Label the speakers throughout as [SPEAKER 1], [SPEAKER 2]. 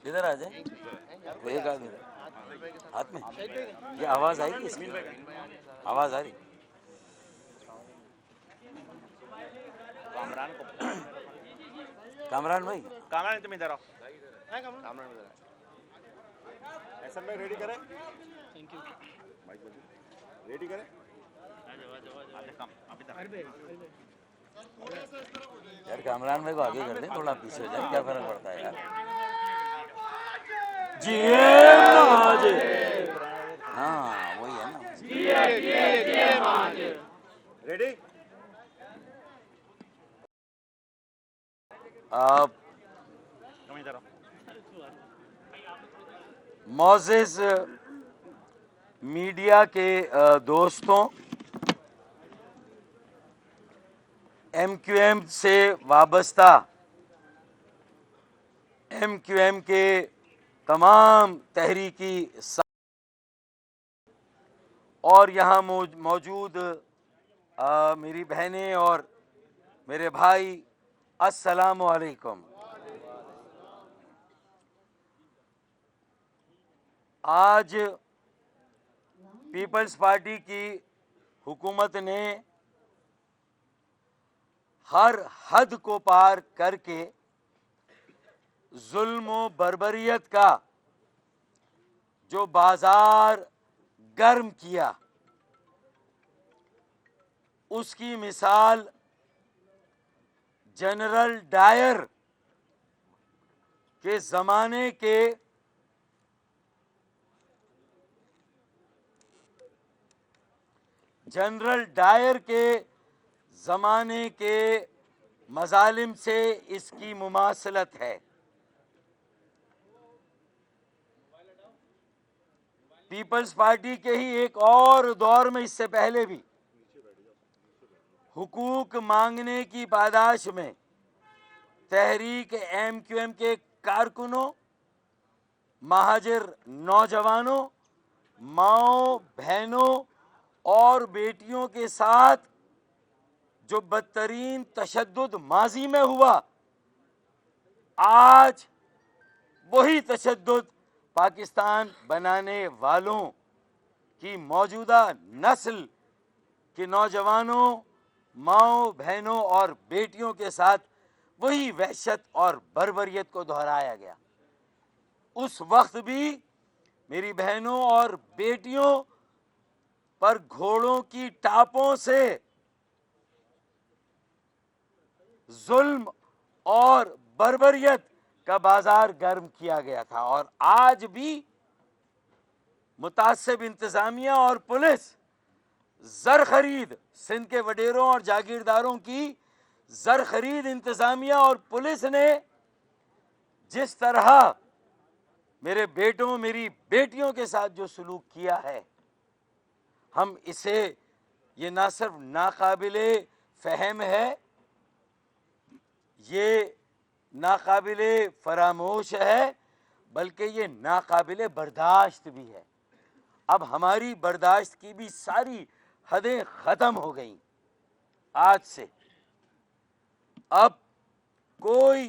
[SPEAKER 1] ادھر آ جائیں. وہ ایک آدمی ہاتھ میں یہ آواز آئی گی اس کی؟ آواز آ رہی؟
[SPEAKER 2] کامران کو
[SPEAKER 1] کامران بھائی
[SPEAKER 2] کامران تم ادھر آؤ. کامران ادھر آؤ. ایسا میں ریڈی کریں. Thank you. ریڈی کریں.
[SPEAKER 1] یار کامران بھائی کو آگے کر دیں تھوڑا، پیچھے ہو جائیں، کیا فرق پڑتا ہے یار. جی ہاں وہی ہے نا.
[SPEAKER 2] ریڈی.
[SPEAKER 1] آپ
[SPEAKER 2] تم ادھر آؤ.
[SPEAKER 1] معزز میڈیا کے دوستوں، ایم کیو ایم سے وابستہ ایم کیو ایم کے تمام تحریکی اور یہاں موجود میری بہنیں اور میرے بھائی، السلام علیکم. آج پیپلز پارٹی کی حکومت نے ہر حد کو پار کر کے ظلم و بربریت کا جو بازار گرم کیا، اس کی مثال جنرل ڈائر کے زمانے کے زمانے کے مظالم سے اس کی مماثلت ہے. پیپلز پارٹی کے ہی ایک اور دور میں، اس سے پہلے بھی، حقوق مانگنے کی پاداش میں تحریک ایم کیو ایم کے کارکنوں، مہاجر نوجوانوں، ماؤں بہنوں اور بیٹیوں کے ساتھ جو بدترین تشدد ماضی میں ہوا، آج وہی تشدد پاکستان بنانے والوں کی موجودہ نسل کے نوجوانوں، ماؤں بہنوں اور بیٹیوں کے ساتھ وہی وحشت اور بربریت کو دہرایا گیا. اس وقت بھی میری بہنوں اور بیٹیوں پر گھوڑوں کی ٹاپوں سے ظلم اور بربریت کا بازار گرم کیا گیا تھا، اور آج بھی متعصب انتظامیہ اور پولیس زر خرید، سندھ کے وڈیروں اور جاگیرداروں کی زر خرید انتظامیہ اور پولیس نے جس طرح میرے بیٹوں، میری بیٹیوں کے ساتھ جو سلوک کیا ہے، ہم اسے، یہ نہ صرف ناقابل فہم ہے، یہ ناقابل فراموش ہے، بلکہ یہ ناقابل برداشت بھی ہے. اب ہماری برداشت کی بھی ساری حدیں ختم ہو گئیں. آج سے اب کوئی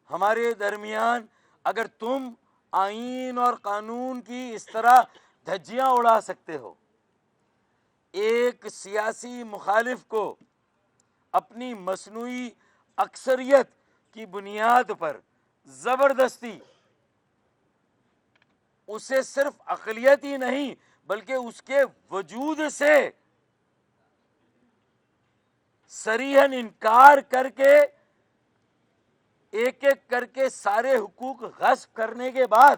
[SPEAKER 1] ہمارے درمیان، اگر تم آئین اور قانون کی اس طرح دھجیاں اڑا سکتے ہو، ایک سیاسی مخالف کو اپنی مصنوعی اکثریت کی بنیاد پر زبردستی، اسے صرف اقلیت ہی نہیں بلکہ اس کے وجود سے صریحاً انکار کر کے، ایک ایک کر کے سارے حقوق غصب کرنے کے بعد،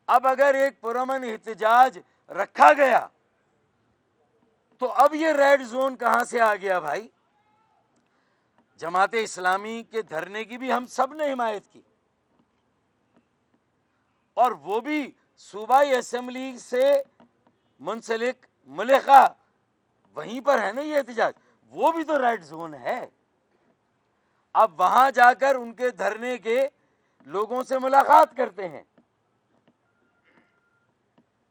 [SPEAKER 1] اب اگر ایک پرامن احتجاج رکھا گیا تو اب یہ ریڈ زون کہاں سے آ گیا بھائی؟ جماعت اسلامی کے دھرنے کی بھی ہم سب نے حمایت کی، اور وہ بھی صوبائی اسمبلی سے منسلک ملحقہ، وہیں پر ہے نا یہ احتجاج، وہ بھی تو ریڈ زون ہے. اب وہاں جا کر ان کے دھرنے کے لوگوں سے ملاقات کرتے ہیں.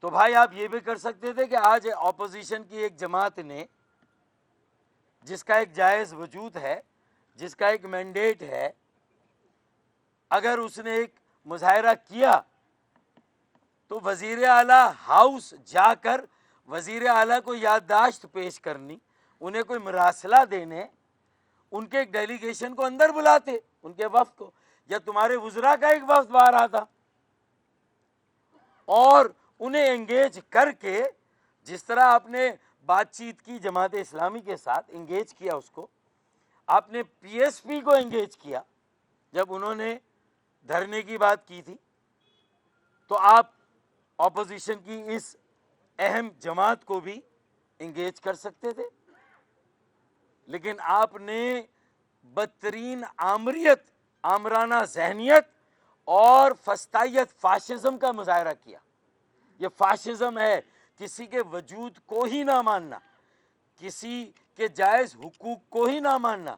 [SPEAKER 1] تو بھائی آپ یہ بھی کر سکتے تھے کہ آج اپوزیشن کی ایک جماعت نے، جس کا ایک جائز وجود ہے، جس کا ایک مینڈیٹ ہے، اگر اس نے ایک مظاہرہ کیا تو وزیر اعلیٰ ہاؤس جا کر وزیر اعلیٰ کو یادداشت پیش کرنی، انہیں کوئی مراسلہ دینے، ان کے ایک ڈیلیگیشن کو اندر بلاتے، ان کے وفد کو، یا تمہارے وزراء کا ایک وفد باہر آتا اور انہیں انگیج کر کے، جس طرح آپ نے بات چیت کی جماعت اسلامی کے ساتھ، انگیج کیا اس کو، آپ نے پی ایس پی کو انگیج کیا جب انہوں نے دھرنے کی بات کی تھی، تو آپ اپوزیشن کی اس اہم جماعت کو بھی انگیج کر سکتے تھے، لیکن آپ نے بدترین آمریت، آمرانہ ذہنیت اور فسطائیت، فاشزم کا مظاہرہ کیا۔ یہ فاشزم ہے، کسی کے وجود کو ہی نہ ماننا، کسی کے جائز حقوق کو ہی نہ ماننا،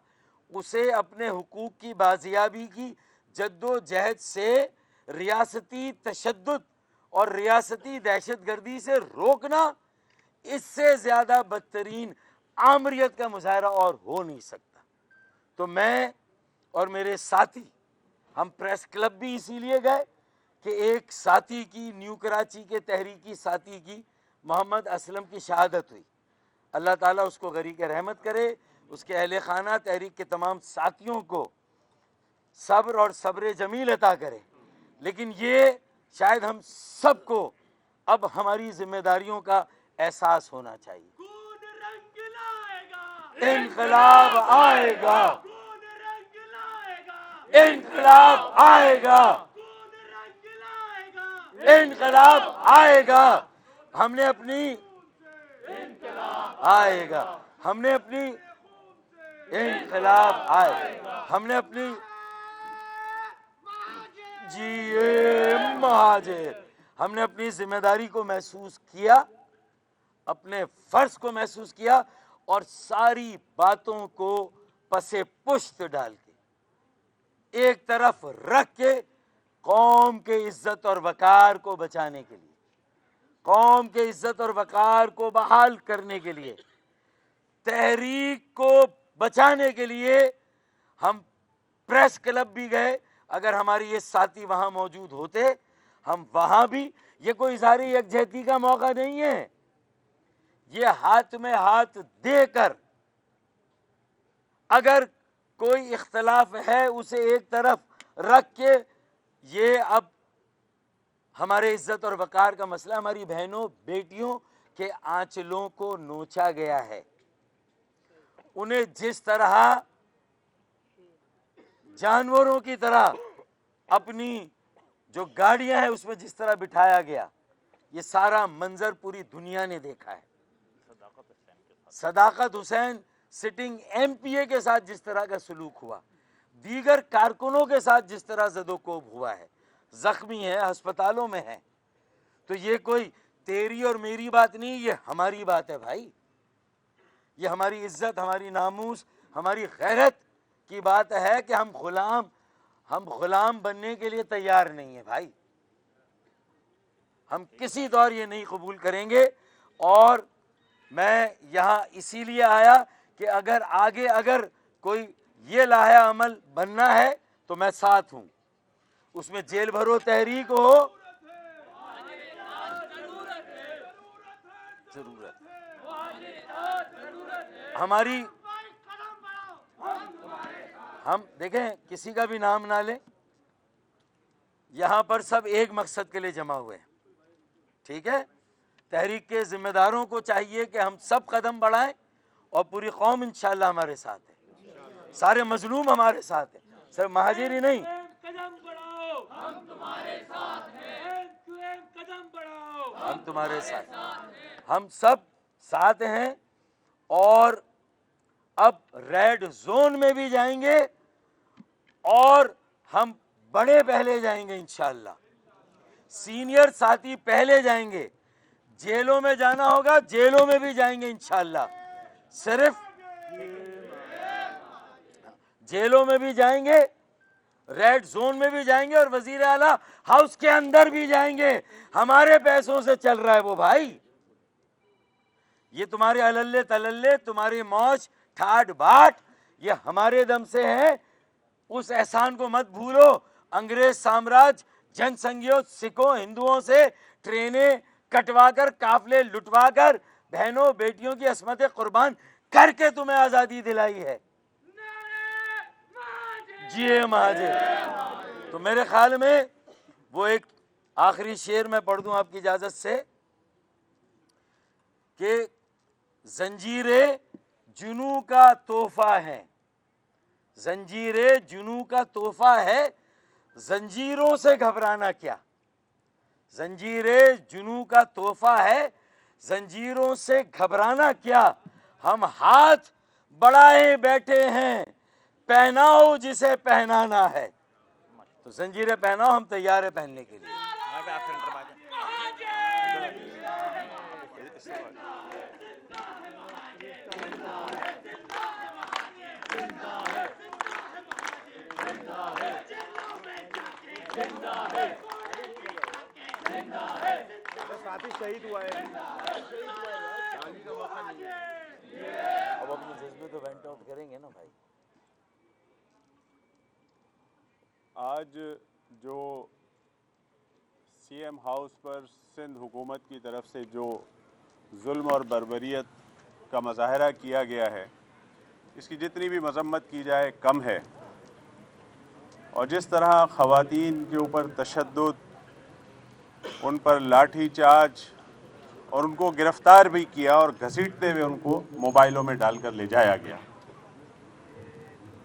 [SPEAKER 1] اسے اپنے حقوق کی بازیابی کی جد و جہد سے ریاستی تشدد اور ریاستی دہشت گردی سے روکنا، اس سے زیادہ بدترین آمریت کا مظاہرہ اور ہو نہیں سکتا۔ تو میں اور میرے ساتھی، ہم پریس کلب بھی اسی لیے گئے کہ ایک ساتھی کی، نیو کراچی کے تحریکی ساتھی کی، محمد اسلم کی شہادت ہوئی۔ اللہ تعالیٰ اس کو غریق رحمت کرے، اس کے اہل خانہ، تحریک کے تمام ساتھیوں کو صبر اور صبر جمیل عطا کرے۔ لیکن یہ شاید ہم سب کو اب ہماری ذمہ داریوں کا احساس ہونا چاہیے۔ انقلاب آئے گا، انقلاب آئے گا، انقلاب آئے گا۔ ہم نے اپنی آئے گا، ہم نے اپنی انقلاب آئے گا، ہم نے اپنی مہاجر، ہم نے اپنی ذمہ داری کو محسوس کیا، اپنے فرض کو محسوس کیا، اور ساری باتوں کو پس پشت ڈال کے، ایک طرف رکھ کے، قوم کے عزت اور وقار کو بچانے کے لیے، قوم کے عزت اور وقار کو بحال کرنے کے لیے، تحریک کو بچانے کے لیے ہم پریس کلب بھی گئے۔ اگر ہمارے یہ ساتھی وہاں موجود ہوتے، ہم وہاں بھی، یہ کوئی اظہار یکجہتی کا موقع نہیں ہے، یہ ہاتھ میں ہاتھ دے کر، اگر کوئی اختلاف ہے اسے ایک طرف رکھ کے، یہ اب ہمارے عزت اور وقار کا مسئلہ، ہماری بہنوں بیٹیوں کے آنچلوں کو نوچا گیا ہے، انہیں جس طرح جانوروں کی طرح اپنی جو گاڑیاں ہیں اس میں جس طرح بٹھایا گیا، یہ سارا منظر پوری دنیا نے دیکھا ہے۔ صداقت حسین سٹنگ ایم پی اے کے ساتھ جس طرح کا سلوک ہوا، دیگر کارکنوں کے ساتھ جس طرح زد و کوب ہوا ہے، زخمی ہے، ہسپتالوں میں ہے، تو یہ کوئی تیری اور میری بات نہیں، یہ ہماری بات ہے بھائی، یہ ہماری عزت، ہماری ناموس، ہماری غیرت کی بات ہے کہ ہم غلام بننے کے لیے تیار نہیں ہیں بھائی، ہم کسی طور یہ نہیں قبول کریں گے۔ اور میں یہاں اسی لیے آیا کہ اگر کوئی یہ لاہے عمل بننا ہے تو میں ساتھ ہوں، اس میں جیل بھرو تحریک ہو، ضرورت ہماری، ہم دیکھیں کسی کا بھی نام نہ لیں، یہاں پر سب ایک مقصد کے لیے جمع ہوئے ہیں، ٹھیک ہے؟ تحریک کے ذمہ داروں کو چاہیے کہ ہم سب قدم بڑھائیں، اور پوری قوم انشاءاللہ ہمارے ساتھ ہے، سارے مظلوم ہمارے ساتھ ہیں، صرف مہاجر ہی نہیں،
[SPEAKER 3] قدم بڑھاؤ، ہم تمہارے ساتھ ہیں، قدم بڑھاؤ،
[SPEAKER 1] ہم تمہارے ساتھ ہیں، ہم سب ساتھ ہیں۔ اور اب ریڈ زون میں بھی جائیں گے، اور ہم بڑے پہلے جائیں گے انشاءاللہ، سینئر ساتھی پہلے جائیں گے، جیلوں میں جانا ہوگا جیلوں میں بھی جائیں گے انشاءاللہ، صرف جیلوں میں بھی جائیں گے، ریڈ زون میں بھی جائیں گے، اور وزیر اعلیٰ ہاؤس کے اندر بھی جائیں گے۔ ہمارے پیسوں سے چل رہا ہے وہ بھائی، یہ تمہارے عللے تللے، تمہاری موج ٹھاٹ باٹ، یہ ہمارے دم سے ہے، اس احسان کو مت بھولو۔ انگریز سامراج جن سنگیوں سکھوں ہندوؤں سے ٹرینیں کٹوا کر قافلے لٹوا کر بہنوں بیٹیوں کی عصمتیں قربان کر کے تمہیں آزادی دلائی ہے. جی مہاجر. تو میرے خیال میں وہ ایک آخری شعر میں پڑھ دوں آپ کی اجازت سے کہ زنجیریں جنوں کا تحفہ ہے, زنجیریں جنوں کا تحفہ ہے, زنجیروں سے گھبرانا کیا. زنجیریں جنوں کا تحفہ ہے, زنجیروں سے گھبرانا کیا. ہم ہاتھ بڑھائے بیٹھے ہیں, پہناؤ جسے پہنانا ہے. تو زنجیریں پہناؤ, ہم تیار ہیں پہننے کے لیے.
[SPEAKER 2] ساتھی شہید ہوا ہے.
[SPEAKER 1] اب اپنے جذبے تو وینٹ آؤٹ کریں گے نا بھائی.
[SPEAKER 4] آج جو سی ایم ہاؤس پر سندھ حکومت کی طرف سے جو ظلم اور بربریت کا مظاہرہ کیا گیا ہے, اس کی جتنی بھی مذمت کی جائے کم ہے. اور جس طرح خواتین کے اوپر تشدد, ان پر لاٹھی چارج اور ان کو گرفتار بھی کیا اور گھسیٹتے ہوئے ان کو موبائلوں میں ڈال کر لے جایا گیا,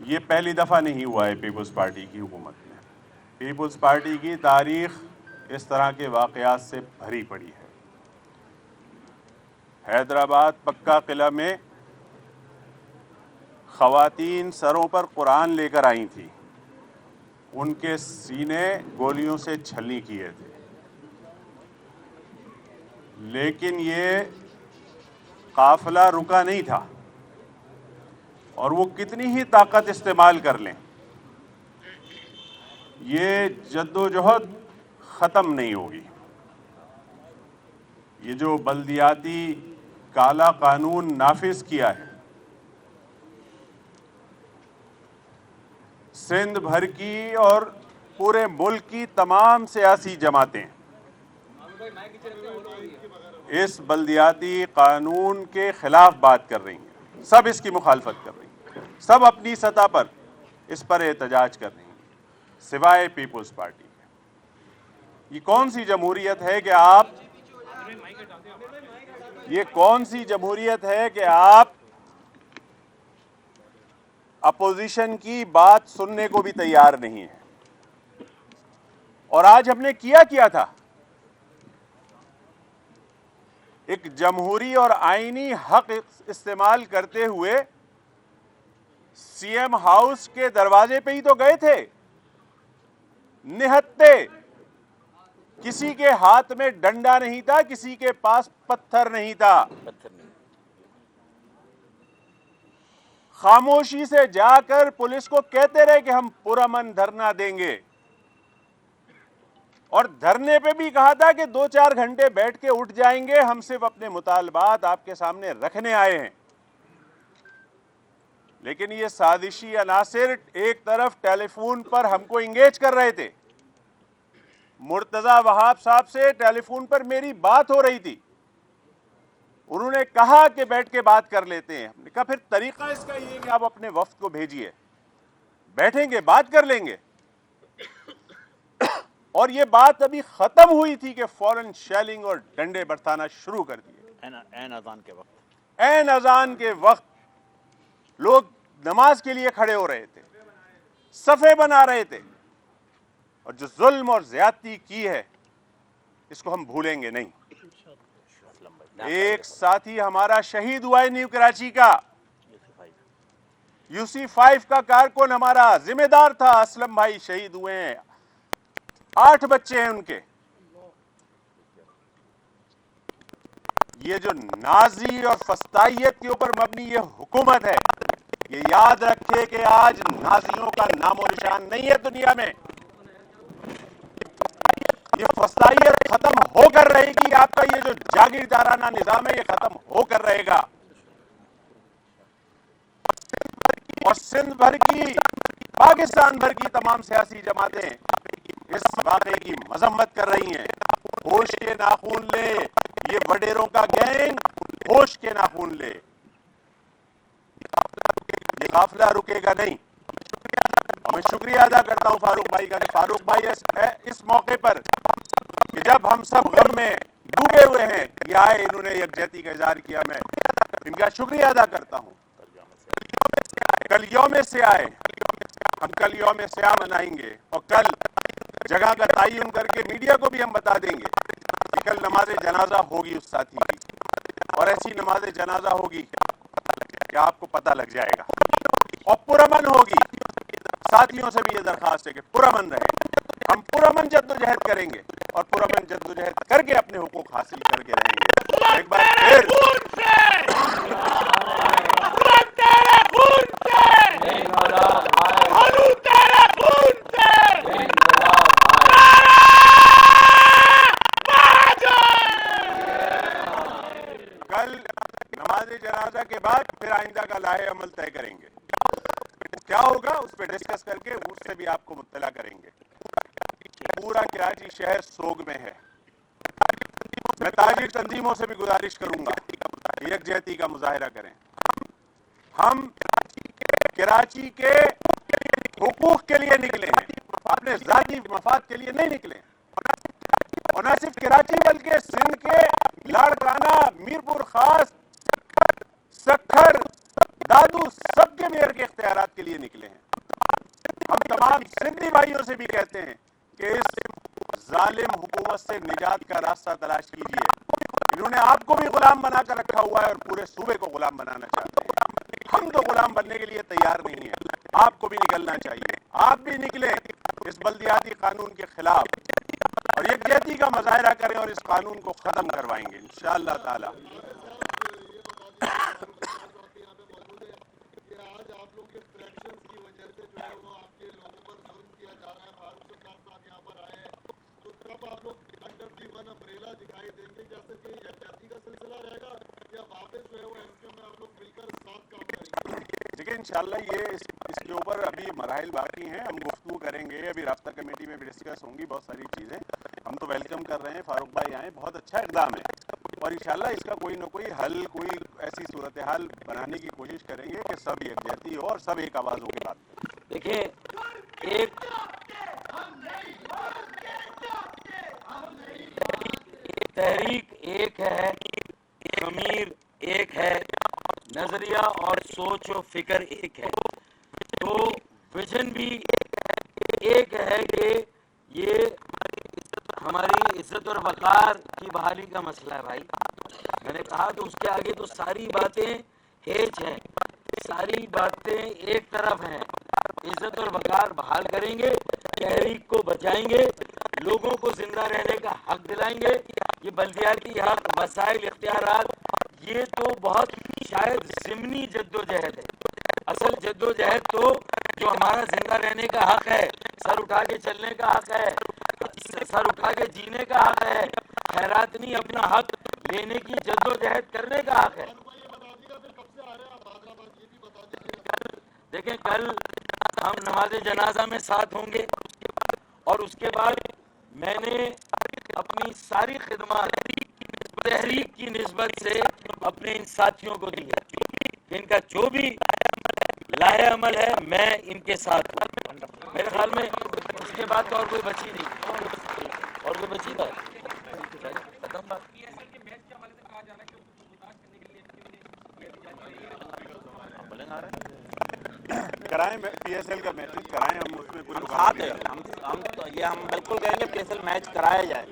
[SPEAKER 4] یہ پہلی دفعہ نہیں ہوا ہے پیپلز پارٹی کی حکومت میں. پیپلز پارٹی کی تاریخ اس طرح کے واقعات سے بھری پڑی ہے. حیدرآباد پکا قلعہ میں خواتین سروں پر قرآن لے کر آئی تھیں, ان کے سینے گولیوں سے چھلنی کیے تھے, لیکن یہ قافلہ رکا نہیں تھا. اور وہ کتنی ہی طاقت استعمال کر لیں, یہ جدوجہد ختم نہیں ہوگی. یہ جو بلدیاتی کالا قانون نافذ کیا ہے, سندھ بھر کی اور پورے ملک کی تمام سیاسی جماعتیں اس بلدیاتی قانون کے خلاف بات کر رہی ہیں, سب اس کی مخالفت کر رہی ہیں, سب اپنی سطح پر اس پر احتجاج کر رہی ہیں, سوائے پیپلز پارٹی کے. یہ کون سی جمہوریت ہے کہ آپ اپوزیشن کی بات سننے کو بھی تیار نہیں ہے. اور آج ہم نے کیا تھا, ایک جمہوری اور آئینی حق استعمال کرتے ہوئے سی ایم ہاؤس کے دروازے پہ ہی تو گئے تھے, نہتے. کسی کے ہاتھ میں ڈنڈا نہیں تھا, کسی کے پاس پتھر نہیں تھا. خاموشی سے جا کر پولیس کو کہتے رہے کہ ہم پرامن دھرنا دیں گے, اور دھرنے پہ بھی کہا تھا کہ 2-4 گھنٹے بیٹھ کے اٹھ جائیں گے, ہم صرف اپنے مطالبات آپ کے سامنے رکھنے آئے ہیں. لیکن یہ سازشی عناصر ایک طرف ٹیلی فون پر ہم کو انگیج کر رہے تھے. مرتضی وہاب صاحب سے ٹیلی فون پر میری بات ہو رہی تھی, انہوں نے کہا کہ بیٹھ کے بات کر لیتے ہیں. ہم نے کہا پھر طریقہ اس کا یہ ہے کہ آپ اپنے وفد کو بھیجیے, بیٹھیں گے بات کر لیں گے. اور یہ بات ابھی ختم ہوئی تھی کہ فوراً شیلنگ اور ڈنڈے برسانا شروع کر دیے. عین اذان کے وقت لوگ نماز کے لیے کھڑے ہو رہے تھے, صفے بنا رہے تھے. اور جو ظلم اور زیادتی کی ہے اس کو ہم بھولیں گے نہیں. ایک ساتھی ہمارا شہید ہوا ہے نیو کراچی کا, UC5 کا کارکن ہمارا ذمہ دار تھا, اسلم بھائی شہید ہوئے ہیں, 8 بچے ہیں ان کے. یہ جو نازی اور فسطائیت کے اوپر مبنی یہ حکومت ہے, یہ یاد رکھے کہ آج نازیوں کا نام و نشان نہیں ہے دنیا میں. یہ فسطائیت ختم ہو کر رہے گی, آپ کا یہ جو جاگیردارانہ نظام ہے یہ ختم ہو کر رہے گا. اور سندھ بھر کی پاکستان بھر کی تمام سیاسی جماعتیں اس واقعے کی مذمت کر رہی ہیں. ہوش کے ناخون لے, یہ وڈیروں کا گینگ ہوش کے ناخون لے, یہ قافلہ رکے گا نہیں. میں شکریہ ادا کرتا ہوں فاروق بھائی کا کہ فاروق بھائی اس موقع پر کہ جب ہم سب غم میں ڈوبے ہوئے ہیں یہ آئے, انہوں نے یکجہتی کا اظہار کیا. میں ان کا شکریہ ادا کرتا ہوں. کل یوم سے آئے, ہم کل یوم سیاہ منائیں گے اور کل جگہ کا تعین کر کے میڈیا کو بھی ہم بتا دیں گے کہ کل نماز جنازہ ہوگی اس ساتھی کی, اور ایسی نماز جنازہ ہوگی کہ آپ کو پتہ لگ جائے گا, اور پرامن ہوگی. ساتھیوں سے بھی یہ درخواست ہے کہ پرامن رہیں. ہم پرامن جدوجہد کریں گے اور پرامن جدوجہد کر کے اپنے حقوق حاصل کر کے رہیں گے. ایک بار پھر کل نماز جنازہ کے بعد پھر آئندہ کا لاہے عمل طے کریں گے. کیا ہوگا اس پہ ڈسکس کر کے اس سے بھی آپ کو مطلع کریں گے. پورا کراچی شہر سوگ میں ہے. میں تاجر تنظیموں سے بھی گزارش کروں گا یکجہتی کا مظاہرہ کریں. ہم کراچی کے حقوق کے لیے نکلے ہیں, اپنے ذاتی مفاد کے لیے نہیں نکلے. اور نہ صرف کراچی بلکہ سندھ کے لاڑکانہ, میرپور خاص, سکھر, دادو سب کے میئر کے اختیارات کے لیے نکلے ہیں. ہم تمام سندھی بھائیوں سے بھی کہتے ہیں کہ اس ظالم حکومت سے نجات کا راستہ تلاش کیجیے. انہوں نے آپ کو بھی غلام بنا کر رکھا ہوا ہے اور پورے صوبے کو غلام بنانا چاہتے ہیں. ہم تو غلام بننے کے لیے تیار نہیں ہیں. آپ کو بھی نکلنا چاہیے. آپ بھی نکلیں اس بلدیاتی قانون کے خلاف اور یکجہتی کا مظاہرہ کریں اور اس قانون کو ختم کروائیں گے انشاءاللہ تعالی. دیکھیں انشاءاللہ یہ اس کے اوپر ابھی مراحل باقی ہیں. ہم گفتگو کریں گے, ابھی رابطہ کمیٹی میں بھی ڈسکس ہوں گی بہت ساری چیزیں. ہم تو ویلکم کر رہے ہیں فاروق بھائی آئیں, بہت اچھا اقدام ہے, اور انشاءاللہ اس کا کوئی نہ کوئی حل, کوئی ایسی صورتحال بنانے کی کوشش کریں گے کہ سب یکجہتی ہو اور سب ایک آواز ہو کے بات کریں.
[SPEAKER 1] دیکھیں ایک تحریک ایک ہے, ضمیر ایک ہے, نظریہ اور سوچ و فکر ایک ہے, تو ویژن بھی ایک ہے کہ یہ ہماری عزت اور وقار کی بحالی کا مسئلہ ہے. بھائی میں نے کہا کہ اس کے آگے تو ساری باتیں ہیچ ہیں, ساری باتیں ایک طرف ہیں. عزت اور وقار بحال کریں گے, تحریک کو بچائیں گے, لوگوں کو زندہ رہنے کا حق دلائیں گے. یہ بلدیاتی حق, وسائل, اختیارات, یہ تو بہت شاید ضمنی جدوجہد ہے. اصل جدوجہد تو جو ہمارا زندہ رہنے کا حق ہے, سر اٹھا کے چلنے کا حق ہے, سر اٹھا کے جینے کا حق ہے, خیرات نہیں اپنا حق لینے کی جدوجہد کرنے کا حق ہے. دیکھیں کل ہم نماز جنازہ میں ساتھ ہوں گے, اور اس کے بعد میں نے اپنی ساری خدمات تحریک کی نسبت سے اپنے ان ساتھیوں کو دی ہے. ان کا جو بھی لاہے عمل ہے میں ان کے ساتھ ہوں. میرے خیال میں اس کے بعد تو اور کوئی بچی نہیں, اور کوئی بچی تھا ختم بات.
[SPEAKER 4] کرائیں پی ایس ایل کا میچ کرائیں, ہم اس میں کوئی
[SPEAKER 5] ساتھ ہیں, ہم بالکل کہیں گے پی ایس ایل میچ کرایا جائے.